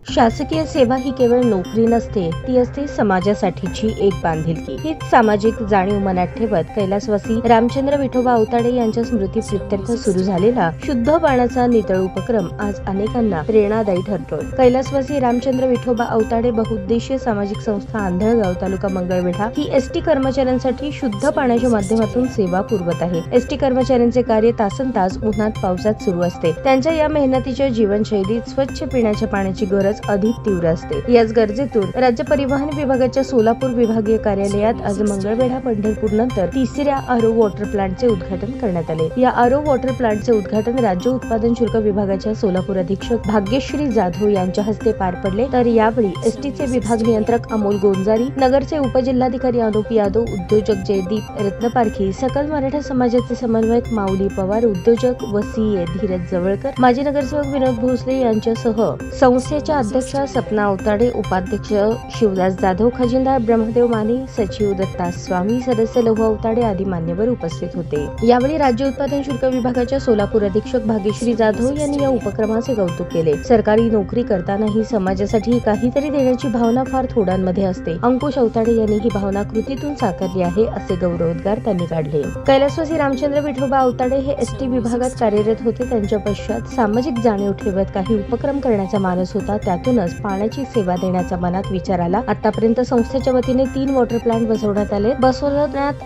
शासकीय सेवा ही केवळ नोकरी नसते, ती असते समाजासाठीची एक बांधिलकी। हीच सामाजिक जाणीव मनात ठेवत कैलासवासी रामचंद्र विठोबा अवताडे यांच्या स्मृती प्रित्यर्थ सुरू झालेला शुद्ध पाण्याचा नितळ उपक्रम आज अनेकांना प्रेरणादायी ठरतोय। कैलासवासी रामचंद्र विठोबा अवताडे बहुउद्देशीय सामाजिक संस्था आंधळगाव तालुका मंगळवेढा ही एसटी कर्मचाऱ्यांसाठी शुद्ध पाण्याच्या माध्यमातून सेवा पुरवत आहे। एसटी कर्मचाऱ्यांचे कार्य तासनतास उन्हात पावसात सुरू असते। त्यांच्या या मेहनतीच्या जीवनशैलीत स्वच्छ पिण्याच्या पाण्याची गरज अधिक तीव्र असते। याच गरजेतून राज्य परिवहन विभागाच्या सोलापूर विभागीय कार्यालयात आज मंगळवेढा पंढरपूर नंतर तिसऱ्या आरो वॉटर प्लांटचे उद्घाटन करण्यात आले। या आरो वॉटर प्लांटचे उद्घाटन राज्य उत्पादन शुल्क विभागाच्या सोलापूर अधीक्षक भाग्यश्री जाधव यांच्या हस्ते पार पडले। तर यावेळी एसटीचे विभाग नियंत्रक अमोल गोंजारी, नगरचे उपजिल्हाधिकारी अनुप यादव, उद्योजक जयदीप रत्नपारखी, सकल मराठा समाजाचे समन्वयक माऊली पवार, उद्योजक व सीए धीरज जवळकर, माजी नगरसेवक विनोद भोसले यांच्यासह संस्थेच्या अध्यक्षा सपना अवताडे, उपाध्यक्ष शिवदास जाधव, खजिनदार ब्रह्मदेव माने, सचिव दत्ता स्वामी, सदस्य लहू अवताडे आदी मान्यवर उपस्थित होते। यावेळी राज्य उत्पादन शुल्क विभागाच्या सोलापूर अधीक्षक भाग्यश्री जाधव यांनी या उपक्रमाचे कौतुक केले। सरकारी नोकरी करतानाही समाजासाठी काहीतरी देण्याची भावना फार थोड्यांमध्ये असते। अंकुश अवताडे यांनी ही भावना कृतीतून साकारली आहे, असे गौरवोद्गार त्यांनी काढले। कैलासवासी रामचंद्र विठोबा अवताडे हे एसटी विभागात कार्यरत होते। त्यांच्या पश्चात सामाजिक जाणीव ठेवत काही उपक्रम करण्याचा मानस होता। त्यातूनच पाण्याची सेवा देण्याचा मनात विचार आला। आतापर्यंत संस्थेच्या वतीने 3 वॉटर प्लांट बसवण्यात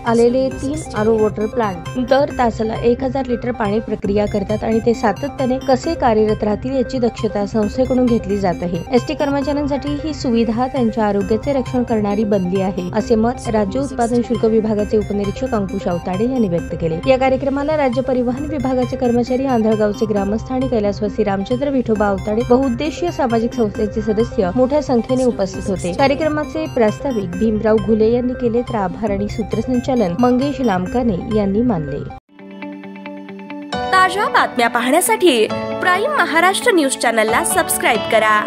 आलेले 3 आरो वॉटर प्लांट दर तासाला 1000 लिटर पाणी प्रक्रिया करतात आणि ते सातत्याने कसे कार्यरत राहतील याची दक्षता संस्थेकडून घेतली जात आहे। एसटी कर्मचाऱ्यांसाठी ही सुविधा त्यांच्या आरोग्याचे रक्षण करणारी बनली आहे, असे मत राज्य उत्पादन शुल्क विभागाचे उपनिरीक्षक अंकुश अवताडे यांनी व्यक्त केले। या कार्यक्रमाला राज्य परिवहन विभागाचे कर्मचारी, आंधळगावचे ग्रामस्थ आणि कैलासवासी रामचंद्र विठोबा अवताडे बहुउद्देशीय सामाजिक संस्थेचे सदस्य मोठ्या संख्येने उपस्थित होते। कार्यक्रमाचे प्रास्ताविक भीमराव घुले यांनी केले, तर आभार आणि सूत्रसंचालन मंगेश लामकाने यांनी मानले। ताज्या बातम्या पाहण्यासाठी प्राईम महाराष्ट्र न्यूज चॅनलला सबस्क्राईब करा।